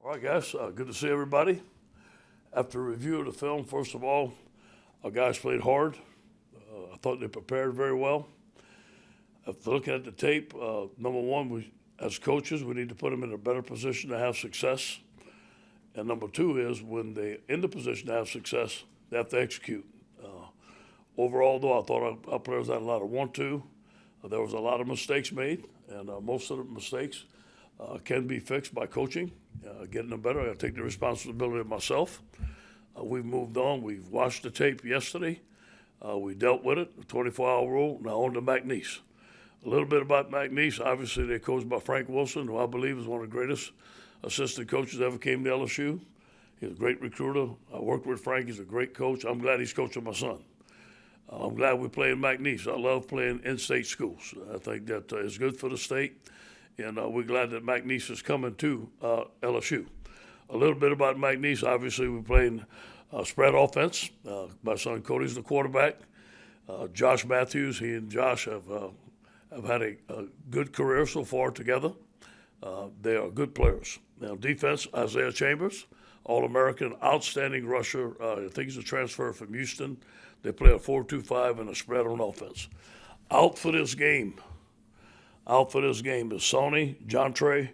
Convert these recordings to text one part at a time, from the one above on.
All right, guys, good to see everybody. After a review of the film, first of all, our guys played hard. I thought they prepared very well. After looking at the tape, number one, as coaches, we need to put them in a better position to have success. And number two is when they're in the position to have success, they have to execute. Overall, though, I thought our players had a lot of want-to. There was a lot of mistakes made, and most of the mistakes can be fixed by coaching, getting them better. I take the responsibility of myself. We've moved on. We've watched the tape yesterday. We dealt with it, the 24-hour rule. Now on to McNeese. A little bit about McNeese. Obviously, they're coached by Frank Wilson, who I believe is one of the greatest assistant coaches that ever came to LSU. He's a great recruiter. I worked with Frank. He's a great coach. I'm glad he's coaching my son. I'm glad we're playing McNeese. I love playing in-state schools. I think that is good for the state, and we're glad that McNeese is coming to LSU. A little bit about McNeese. Obviously, we're playing spread offense. My son Cody's the quarterback. Josh Matthews, he and Josh have had a good career so far together. They are good players. Now, defense, Isaiah Chambers, All-American, outstanding rusher. I think he's a transfer from Houston. They play a 4-2-5 and a spread on offense. Out for this game is Sony, John Trey,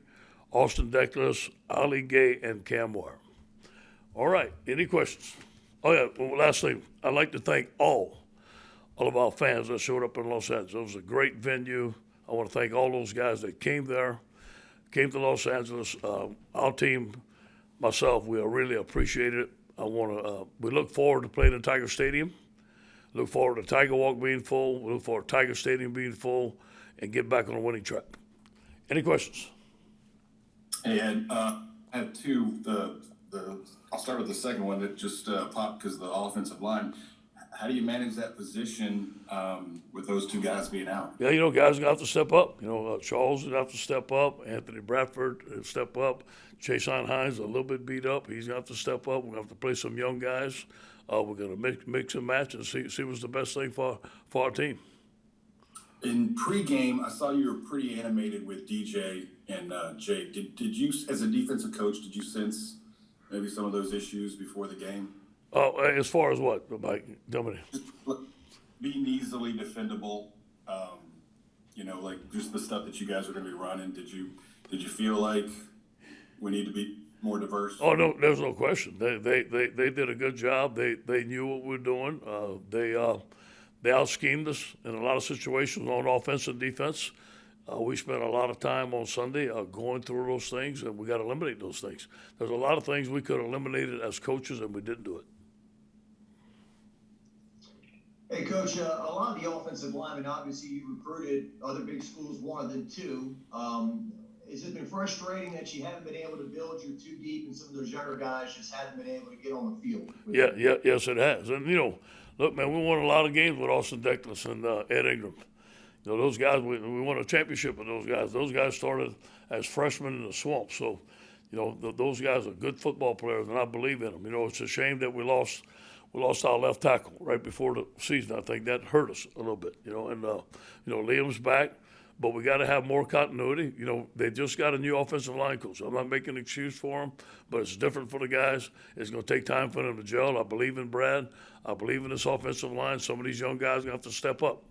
Austin Deckles, Ali Gay, and Cam Wire. All right, any questions? Oh, yeah, well, last thing, I'd like to thank all of our fans that showed up in Los Angeles. It was a great venue. I want to thank all those guys that came there, came to Los Angeles. Our team, myself, we really appreciate it. We look forward to playing in Tiger Stadium. Look forward to Tiger Walk being full. We look forward to Tiger Stadium being full and get back on a winning track. Any questions? Hey, Ed, I have two. I'll start with the second one that just popped because the offensive line. How do you manage that position with those two guys being out? Yeah, guys are going to have to step up. Charles is going to have to step up. Anthony Bradford step up. Chason Hines a little bit beat up. He's going to have to step up. We're going to have to play some young guys. We're going to mix and match and see what's the best thing for our team. In pregame, I saw you were pretty animated with DJ and Jake. Did you, as a defensive coach, did you sense maybe some of those issues before the game? As far as what, Mike? Dominic? Being easily defendable, like just the stuff that you guys are going to be running. Did you feel like we need to be more diverse? Oh no, there's no question. They did a good job. They knew what we were doing. They out-schemed us in a lot of situations on offense and defense. We spent a lot of time on Sunday going through those things, and we got to eliminate those things. There's a lot of things we could have eliminated as coaches, and we didn't do it. Hey, Coach, a lot of the offensive linemen, obviously you recruited, other big schools wanted them too. Has it been frustrating that you haven't been able to build your two deep and some of those younger guys just haven't been able to get on the field? Yes, it has. And, look, man, we won a lot of games with Austin Deckles and Ed Ingram. Those guys, we won a championship with those guys. Those guys started as freshmen in the swamp. So, those guys are good football players, and I believe in them. It's a shame that we lost our left tackle right before the season. I think that hurt us a little bit, and Liam's back, but we got to have more continuity. They just got a new offensive line coach. I'm not making an excuse for them, but it's different for the guys. It's going to take time for them to gel. I believe in Brad. I believe in this offensive line. Some of these young guys are going to have to step up.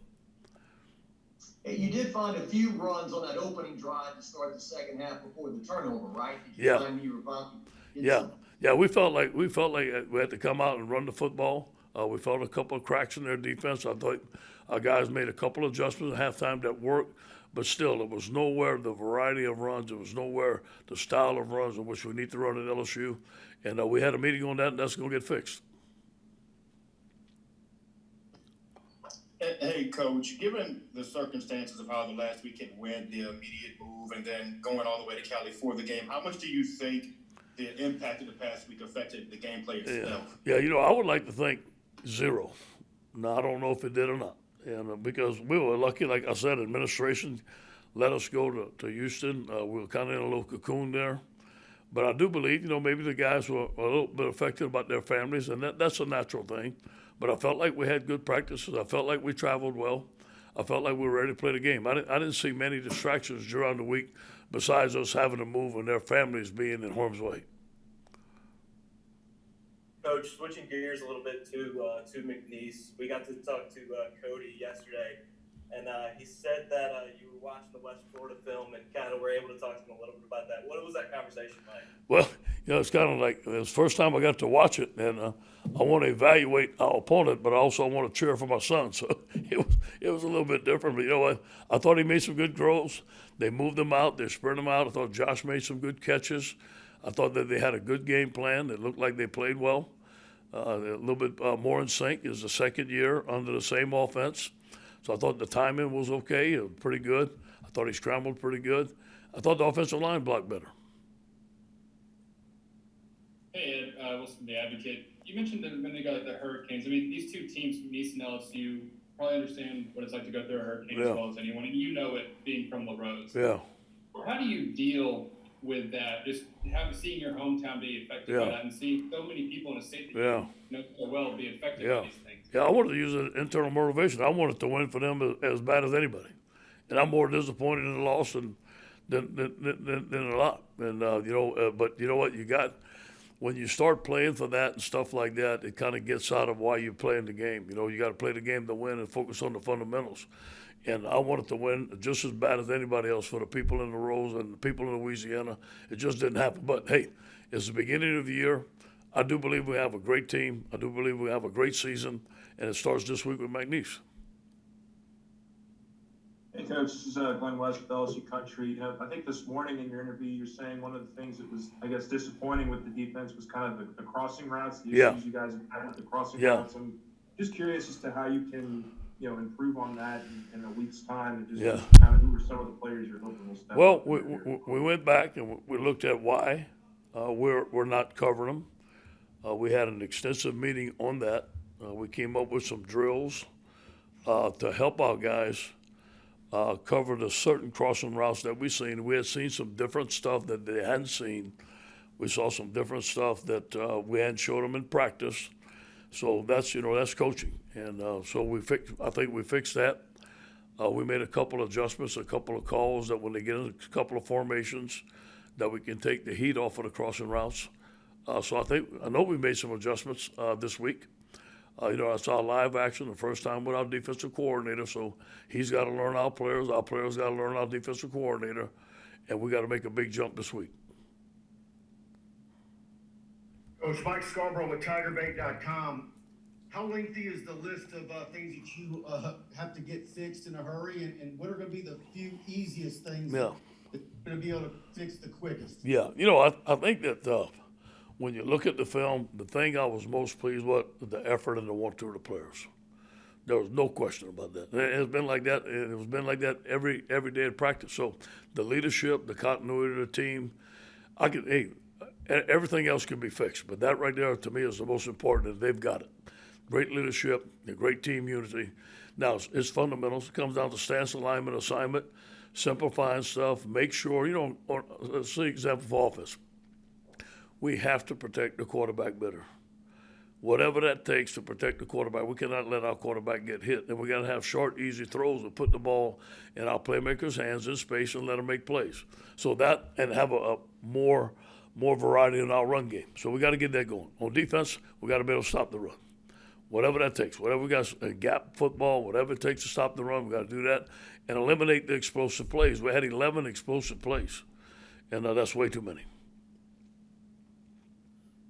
Hey, you did find a few runs on that opening drive to start the second half before the turnover, right? Did you find you were Yeah, we felt like we had to come out and run the football. We felt a couple of cracks in their defense. I thought our guys made a couple of adjustments at halftime that worked, but still, it was nowhere the variety of runs. It was nowhere the style of runs in which we need to run at LSU. And we had a meeting on that, and that's going to get fixed. Hey, Coach, given the circumstances of how the last weekend went, the immediate move, and then going all the way to Cali for the game, how much do you think the impact of the past week affected the gameplay itself? Yeah, I would like to think zero. Now, I don't know if it did or not. And because we were lucky, like I said, administration let us go to Houston. We were kind of in a little cocoon there. But I do believe, maybe the guys were a little bit affected about their families, and that's a natural thing. But I felt like we had good practices. I felt like we traveled well. I felt like we were ready to play the game. I didn't see many distractions during the week besides us having to move and their families being in harm's way. Coach, switching gears a little bit to McNeese, we got to talk to Cody yesterday, and he said that you were watching the West Florida film and kind of were able to talk to him a little bit about that. What was that conversation like? Well, it's kind of like it was the first time I got to watch it, and I want to evaluate our opponent, but I also want to cheer for my son. So it was a little bit different. But you know what? I thought he made some good throws. They moved him out. They spread him out. I thought Josh made some good catches. I thought that they had a good game plan. It looked like they played well. A little bit more in sync. It's the second year under the same offense. So I thought the timing was okay. It was pretty good. I thought he scrambled pretty good. I thought the offensive line blocked better. Hey, Ed, Wilson, the Advocate. You mentioned that when they got the Hurricanes, I mean, these two teams, McNeese and LSU, probably understand what it's like to go through a hurricane as well as anyone, and you know it being from La Rose. Yeah. How do you deal with that? Just seeing your hometown be affected by that and seeing so many people in a state that you know so well be affected by these things. Yeah, I wanted to use an internal motivation. I wanted to win for them as bad as anybody. And I'm more disappointed in the loss than a lot. And, but you know what? You got, when you start playing for that and stuff like that, it kind of gets out of why you're playing the game. You know, you got to play the game to win and focus on the fundamentals. And I wanted to win just as bad as anybody else for the people in the Rose and the people in Louisiana. It just didn't happen. But, hey, it's the beginning of the year. I do believe we have a great team. I do believe we have a great season. And it starts this week with McNeese. Hey, Coach, this is Glenn West with LSU Country. You know, I think this morning in your interview, you're saying one of the things that was, I guess, disappointing with the defense was kind of the crossing routes, the issues you guys have had with the crossing routes. I'm just curious as to how you can, you know, improve on that in a week's time, and just kind of who are some of the players you're hoping will step up. Well, we went back and we looked at why we're not covering them. We had an extensive meeting on that. We came up with some drills to help our guys cover the certain crossing routes that we've seen. We had seen some different stuff that they hadn't seen. We saw some different stuff that we hadn't showed them in practice. So that's coaching. And so I think we fixed that. We made a couple of adjustments, a couple of calls that when they get in a couple of formations that we can take the heat off of the crossing routes. So I know we made some adjustments this week. I saw live action the first time with our defensive coordinator, so he's got to learn our players got to learn our defensive coordinator, and we got to make a big jump this week. Coach Mike Scarborough with TigerBait.com. How lengthy is the list of things that you have to get fixed in a hurry, and what are going to be the few easiest things that you're going to be able to fix the quickest? Yeah, I think that when you look at the film, the thing I was most pleased with the effort and the want-to of the players. There was no question about that. It's been like that. It was been like that every day of practice. So the leadership, the continuity of the team, everything else can be fixed. But that right there, to me, is the most important. They've got it. Great leadership, a great team unity. Now, it's fundamentals. It comes down to stance, alignment, assignment, simplifying stuff. Make sure, let's see example for offense. We have to protect the quarterback better. Whatever that takes to protect the quarterback, we cannot let our quarterback get hit. And we got to have short, easy throws and put the ball in our playmakers' hands in space and let them make plays. So that, and have a more variety in our run game. So we got to get that going. On defense, we got to be able to stop the run. Whatever that takes, whatever we got, gap football, whatever it takes to stop the run, we got to do that and eliminate the explosive plays. We had 11 explosive plays, and that's way too many.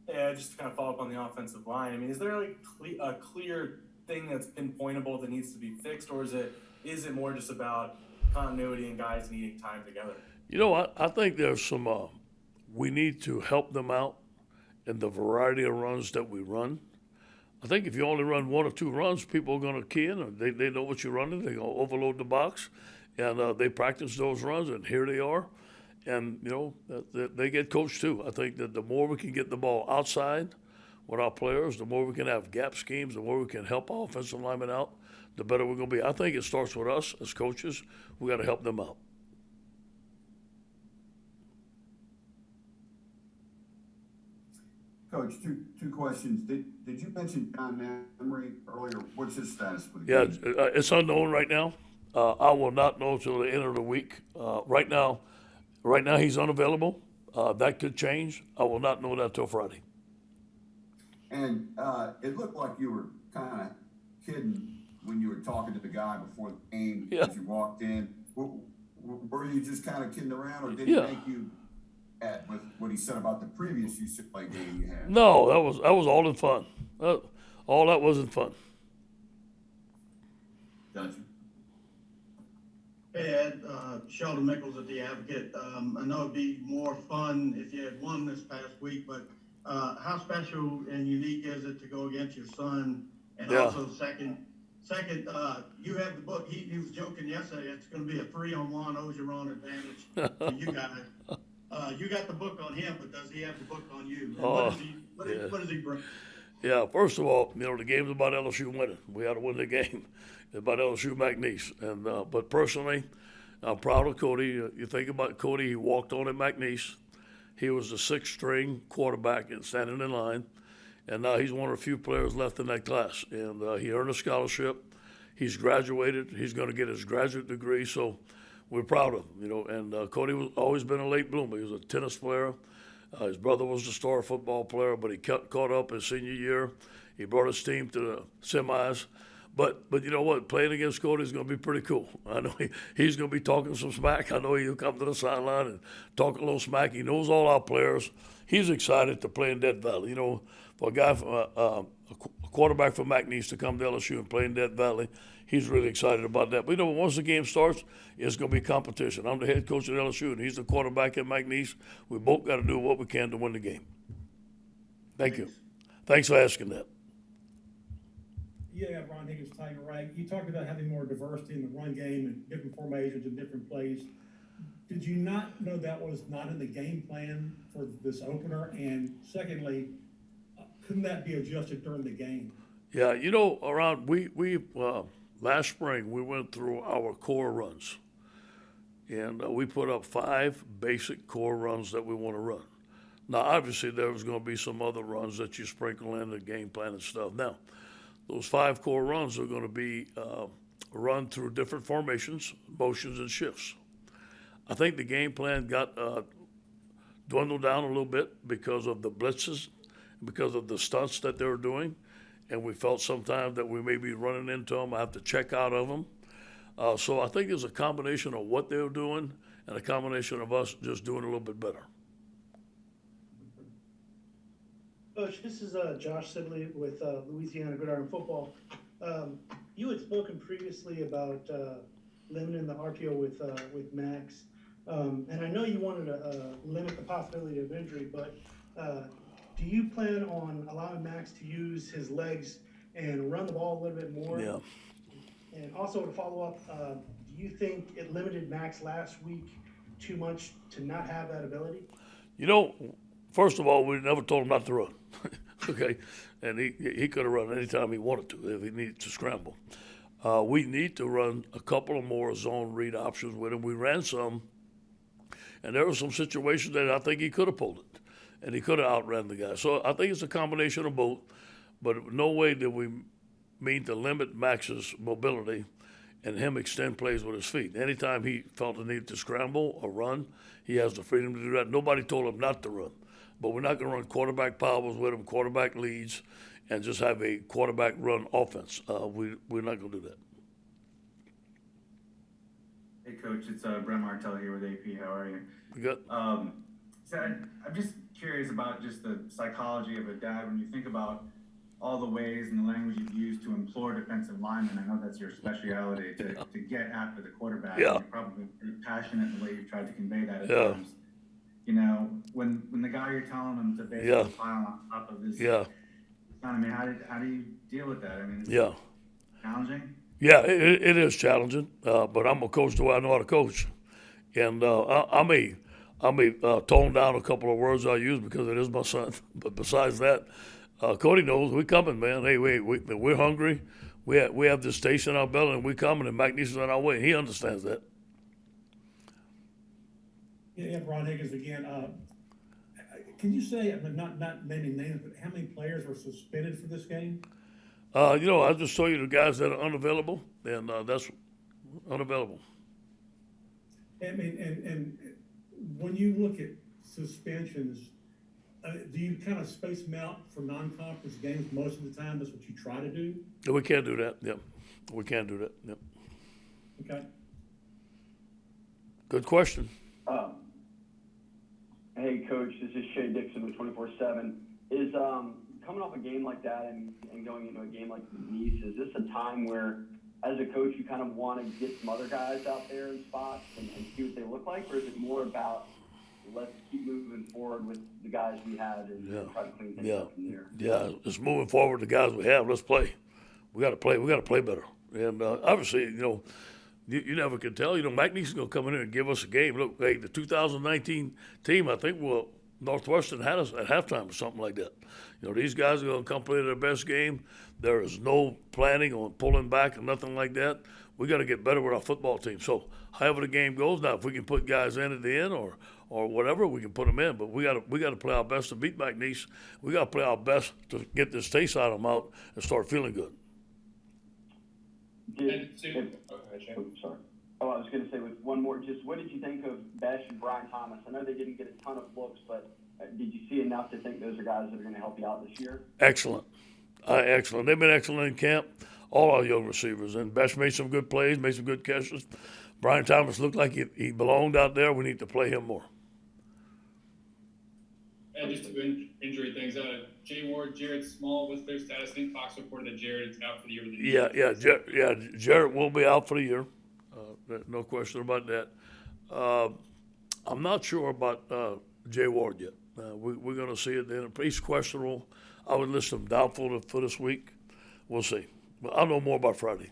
Yeah, just to kind of follow up on the offensive line. I mean, is there like a clear thing that's pinpointable that needs to be fixed, or is it more just about continuity and guys needing time together? I think there's some. We need to help them out in the variety of runs that we run. I think if you only run one or two runs, people are going to key in. Or they know what you're running. They're going to overload the box, and they practice those runs, and here they are. And, they get coached too. I think that the more we can get the ball outside with our players, the more we can have gap schemes, the more we can help our offensive linemen out, the better we're going to be. I think it starts with us as coaches. We got to help them out. Coach, two questions. Did you mention John Emery earlier? What's his status with the game? Yeah, it's unknown right now. I will not know until the end of the week. Right now, Right now, he's unavailable. That could change. I will not know that till Friday. And it looked like you were kind of kidding when you were talking to the guy before the game as you walked in. Were you just kind of kidding around, or did he make you at with what he said about the previous UCLA game you had? No, that was all in fun. All that wasn't fun. Gotcha. Hey, Ed, Sheldon Mickles at The Advocate. I know it'd be more fun if you had won this past week, but how special and unique is it to go against your son? And also, second, you have the book. He was joking yesterday. It's going to be a 3-on-1 Orgeron advantage for you guys. You got the book on him, but does he have the book on you? And what does he bring? Yeah, first of all, the game's about LSU winning. We had to win the game. It's about LSU McNeese. And but personally, I'm proud of Cody. You think about Cody, he walked on at McNeese. He was the 6th-string quarterback and standing in line. And now he's one of the few players left in that class. And he earned a scholarship. He's graduated. He's going to get his graduate degree. So we're proud of him, And Cody was always been a late bloomer. He was a tennis player. His brother was the star football player, but he caught up his senior year. He brought his team to the semis. But you know what? Playing against Cody is going to be pretty cool. I know he's going to be talking some smack. I know he'll come to the sideline and talk a little smack. He knows all our players. He's excited to play in Death Valley. For a guy, a quarterback from McNeese to come to LSU and play in Death Valley, he's really excited about that. But once the game starts, it's going to be competition. I'm the head coach at LSU, and he's the quarterback at McNeese. We both got to do what we can to win the game. Thank you. Thanks for asking that. Yeah, Ron Higgins, Tiger, right? You talked about having more diversity in the run game and different formations and different plays. Did you not know that was not in the game plan for this opener? And secondly, couldn't that be adjusted during the game? Yeah, around we last spring we went through our core runs, and we put up 5 basic core runs that we want to run. Now, obviously, there was going to be some other runs that you sprinkle in the game plan and stuff. Now, those 5 core runs are going to be run through different formations, motions, and shifts. I think the game plan got dwindled down a little bit because of the blitzes, because of the stunts that they were doing, and we felt sometimes that we may be running into them. I have to check out of them. So I think it's a combination of what they were doing and a combination of us just doing a little bit better. Coach, this is Josh Sibley with Louisiana Gridiron Football. You had spoken previously about limiting the RPO with Max, and I know you wanted to limit the possibility of injury, but do you plan on allowing Max to use his legs and run the ball a little bit more? Yeah. And also to follow up, do you think it limited Max last week too much to not have that ability? First of all, we never told him not to run. Okay, and he could have run anytime he wanted to if he needed to scramble. We need to run a couple of more zone read options with him. We ran some, and there were some situations that I think he could have pulled it, and he could have outran the guy. So I think it's a combination of both, but no way did we mean to limit Max's mobility and him extend plays with his feet. Anytime he felt the need to scramble or run, he has the freedom to do that. Nobody told him not to run. But we're not going to run quarterback powers with him, quarterback leads, and just have a quarterback run offense. We're not going to do that. Hey, Coach, it's Brent Martell here with AP. How are you? Good. So I'm just curious about just the psychology of a dad when you think about all the ways and the language you've used to implore defensive linemen. I know that's your specialty to get after the quarterback. Yeah. You're probably pretty passionate in the way you've tried to convey that at Yeah. times. When the guy you're telling him to basically pile on top of this, I mean, how do you deal with that? I mean, is it challenging? Yeah, it is challenging, but I'm a coach the way I know how to coach. And I may tone down a couple of words I use because it is my son. But besides that, Cody knows we're coming, man. Hey, we're hungry. We have this taste in our belly, and we're coming, and McNeese is on our way. He understands that. Yeah, Ron Higgins again. Can you say, not naming names, but how many players were suspended for this game? I'll just show you the guys that are unavailable, and that's unavailable. I mean, and when you look at suspensions, do you kind of space them out for non-conference games most of the time? That's what you try to do? We can't do that. Yep. We can't do that. Yep. Okay. Good question. Hey, Coach, this is Shea Dixon with 24/7. Is coming off a game like that and going into a game like Nice, is this a time where, as a coach, you kind of want to get some other guys out there in spots and see what they look like, or is it more about let's keep moving forward with the guys we had and try to clean things up from there? Yeah, just moving forward, the guys we have, let's play. We got to play. We got to play better. And obviously, you never can tell. McNeese is going to come in here and give us a game. Look, hey, the 2019 team, I think, Northwestern had us at halftime or something like that. These guys are going to come play their best game. There is no planning on pulling back or nothing like that. We got to get better with our football team. So, however the game goes, now if we can put guys in at the end or whatever, we can put them in. But we got to play our best to beat McNeese. We got to play our best to get this taste out of them out and start feeling good. Sorry. I was going to say with one more, just what did you think of Besh and Brian Thomas? I know they didn't get a ton of looks, but did you see enough to think those are guys that are going to help you out this year? Excellent. Excellent. They've been excellent in camp, all our young receivers. And Besh made some good plays, made some good catches. Brian Thomas looked like he belonged out there. We need to play him more. And just two injury things. Jay Ward, Jared Small, what's their status? I think Fox reported that Jared is out for the year. Jared will be out for the year. No question about that. I'm not sure about Jay Ward yet. We're going to see it then. He's questionable. I would list him doubtful for this week. We'll see. But I'll know more about Friday.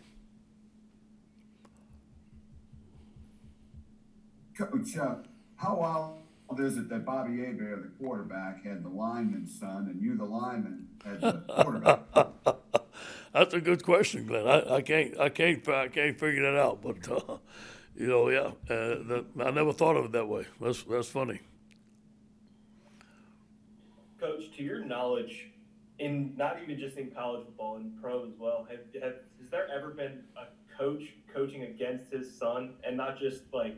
Coach, how wild is it that Bobby Hebert, the quarterback, had the lineman's son, and you, the lineman, had the quarterback? That's a good question, Glenn. I can't figure that out. But I never thought of it that way. That's funny. Coach, to your knowledge, in not even just in college football, in pro as well, has there ever been a coach coaching against his son, and not just like,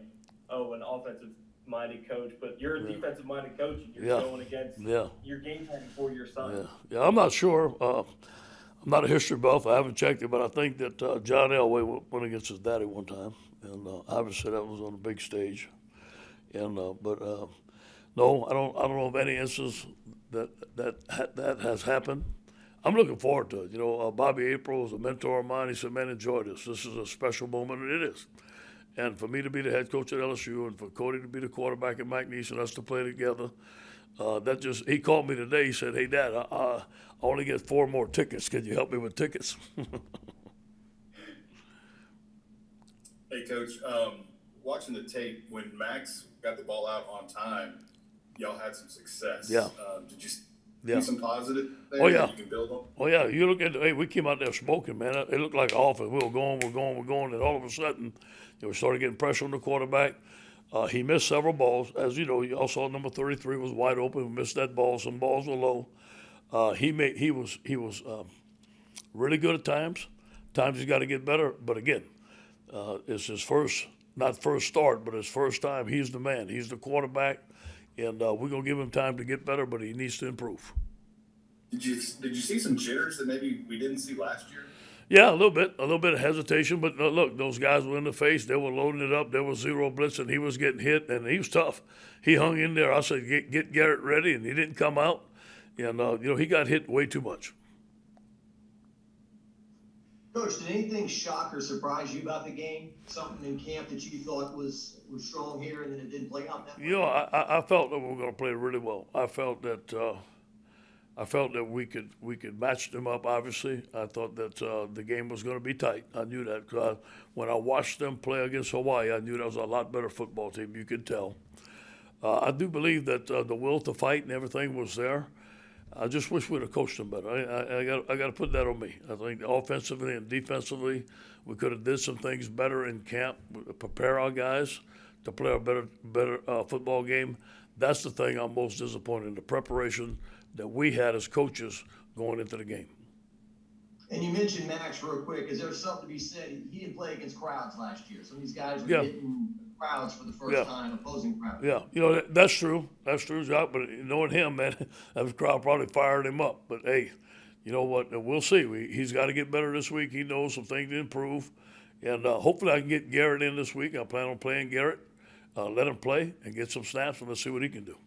an offensive-minded coach, but you're a defensive-minded coach, and you're going against your game plan for your son? Yeah, I'm not sure. I'm not a history buff. I haven't checked it, but I think that John Elway went against his daddy one time, and obviously that was on a big stage. And no, I don't know of any instance that has happened. I'm looking forward to it. Bobby April is a mentor of mine. He said, "Man, enjoy this. This is a special moment," and it is. And for me to be the head coach at LSU and for Cody to be the quarterback at McNeese and us to play together, he called me today. He said, "Hey, Dad, I only get 4 more tickets. Can you help me with tickets?" Hey, Coach, watching the tape, when Max got the ball out on time, y'all had some success. Yeah. Did you see some positive there Oh, yeah. that you can build on? Oh, yeah. You look at we came out there smoking, man. It looked like offense. We were going. And all of a sudden, we started getting pressure on the quarterback. He missed several balls. As you know, you all saw number 33 was wide open. We missed that ball. Some balls were low. He was really good at times. Times he's got to get better. But again, it's his first start, but his first time. He's the man. He's the quarterback. And we're going to give him time to get better, but he needs to improve. Did you see some jitters that maybe we didn't see last year? Yeah, a little bit of hesitation. But look, those guys were in the face. They were loading it up. There was zero blitz, and he was getting hit, and he was tough. He hung in there. I said, get Garrett ready, and he didn't come out. And, he got hit way too much. Coach, did anything shock or surprise you about the game? Something in camp that you thought was strong here and then it didn't play out that way? I felt that we were going to play really well. I felt that we could match them up. Obviously, I thought that the game was going to be tight. I knew that because when I watched them play against Hawaii, I knew that was a lot better football team. You could tell. I do believe that the will to fight and everything was there. I just wish we'd have coached them better. I got to put that on me. I think offensively and defensively, we could have did some things better in camp, prepare our guys to play a better football game. That's the thing I'm most disappointed in, the preparation that we had as coaches going into the game. And you mentioned Max real quick. Is there something to be said? He didn't play against crowds last year. Some of these guys were getting crowds for the first time, opposing crowds. Yeah, you know, that's true. That's true, Jacques. But knowing him, man, that crowd probably fired him up. But hey, you know what? We'll see. He's got to get better this week. He knows some things to improve. And hopefully I can get Garrett in this week. I plan on playing Garrett. Let him play and get some snaps, and let's see what he can do.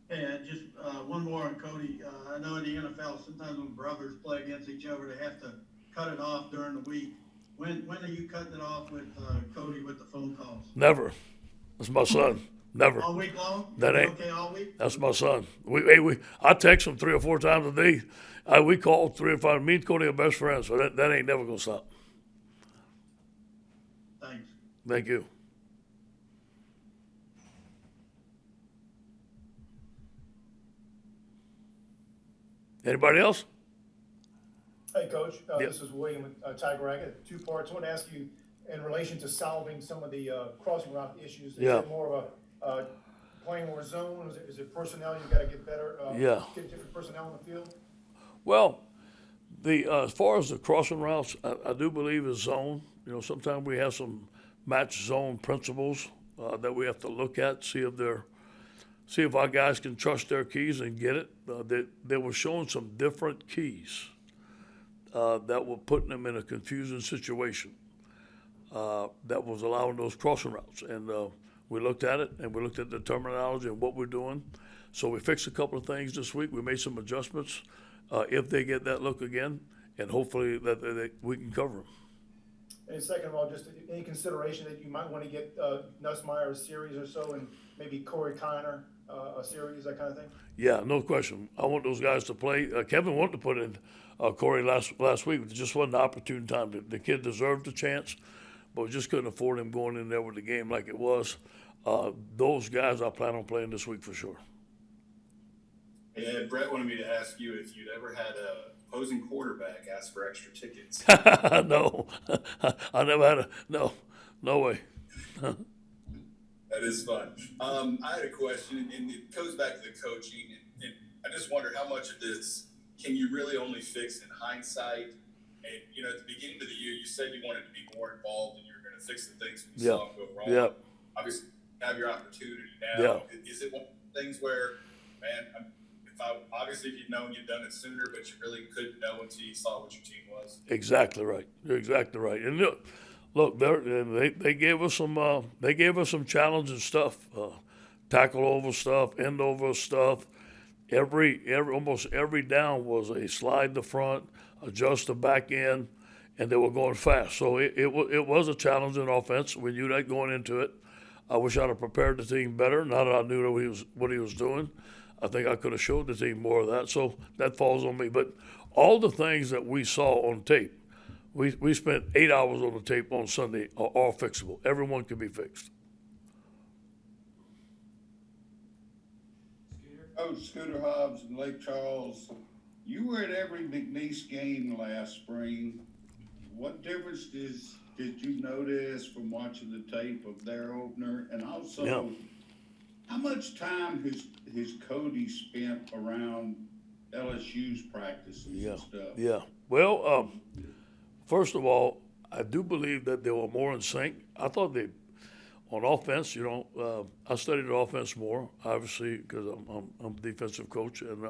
Hey, just one more on Cody. I know in the NFL, sometimes when brothers play against each other, they have to cut it off during the week. When are you cutting it off with Cody with the phone calls? Never. That's my son. Never. All week long? That ain't okay all week? That's my son. I text him 3 or 4 times a day. We call 3 or 5. Me and Cody are best friends, so that ain't never gonna stop. Thanks. Thank you. Anybody else? Hey, Coach. Yep. This is William with Tiger Racket. 2 parts. I want to ask you in relation to solving some of the crossing route issues. Is it more of a playing more zone? Is it personnel? You've got to get better. Get different personnel in the field. Well, as far as the crossing routes, I do believe is zone. You know, sometimes we have some match zone principles that we have to look at, see if our guys can trust their keys and get it. They were showing some different keys that were putting them in a confusing situation that was allowing those crossing routes. And we looked at it, and we looked at the terminology and what we're doing. So we fixed a couple of things this week. We made some adjustments if they get that look again, and hopefully that we can cover them. And second of all, just any consideration that you might want to get Nussmeier a series or so, and maybe Corey Kiner a series, that kind of thing? Yeah, no question. I want those guys to play. Kevin wanted to put in Corey last week. It just wasn't the opportune time. The kid deserved a chance, but we just couldn't afford him going in there with the game like it was. Those guys I plan on playing this week for sure. Hey, Ed, Brett wanted me to ask you if you'd ever had a opposing quarterback ask for extra tickets. No, I never had no way. That is fun. I had a question, and it goes back to the coaching, and I just wondered how much of this can you really only fix in hindsight? And, you know, at the beginning of the year, you said you wanted to be more involved and you were going to fix the things when you saw them go wrong. Yeah. Obviously, you have your opportunity now. Yeah. Is it one of the things where, man, obviously if you'd known you'd done it sooner, but you really couldn't know until you saw what your team was? Exactly right. You're exactly right. And look, they gave us some challenging stuff, tackle over stuff, end over stuff. Almost every down was a slide the front, adjust the back end, and they were going fast. So it was a challenging offense. We knew that going into it. I wish I'd have prepared the team better. Now that I knew what he was doing, I think I could have showed the team more of that. So that falls on me. But all the things that we saw on tape, we spent 8 hours on the tape on Sunday, are all fixable. Everyone can be fixed. Coach Scooter Hobbs in Lake Charles, you were at every McNeese game last spring. What difference did you notice from watching the tape of their opener? And also, how much time has Cody spent around LSU's practices and stuff? Yeah. Well, first of all, I do believe that they were more in sync. I thought on offense, I studied the offense more, obviously, because I'm a defensive coach, and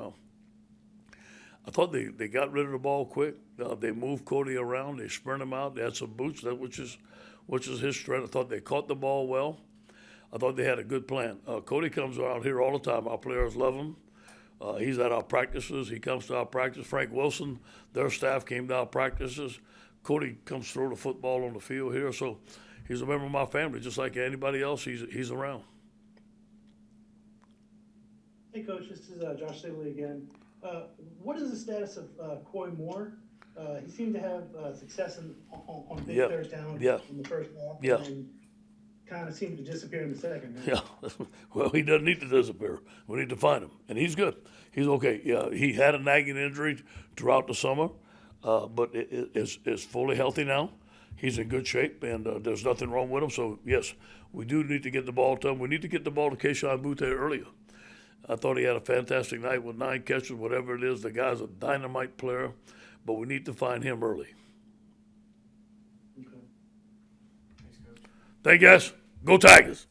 I thought they got rid of the ball quick. They moved Cody around. They sprint him out. They had some boots, which is his strength. I thought they caught the ball well. I thought they had a good plan. Cody comes around here all the time. Our players love him. He's at our practices. He comes to our practice. Frank Wilson, their staff came to our practices. Cody comes throw the football on the field here. So he's a member of my family, just like anybody else. He's around. Hey, Coach, this is Josh Sibley again. What is the status of Coy Moore? He seemed to have success on big third down in the first half, and kind of seemed to disappear in the second. Yeah, well, he doesn't need to disappear. We need to find him, and he's good. He's okay. Yeah, he had a nagging injury throughout the summer, but is fully healthy now. He's in good shape, and there's nothing wrong with him. So, yes, we do need to get the ball to him. We need to get the ball to Keyshawn Butte earlier. I thought he had a fantastic night with 9 catches, whatever it is. The guy's a dynamite player, but we need to find him early. Okay. Thanks, Coach. Thank you guys. Go Tigers.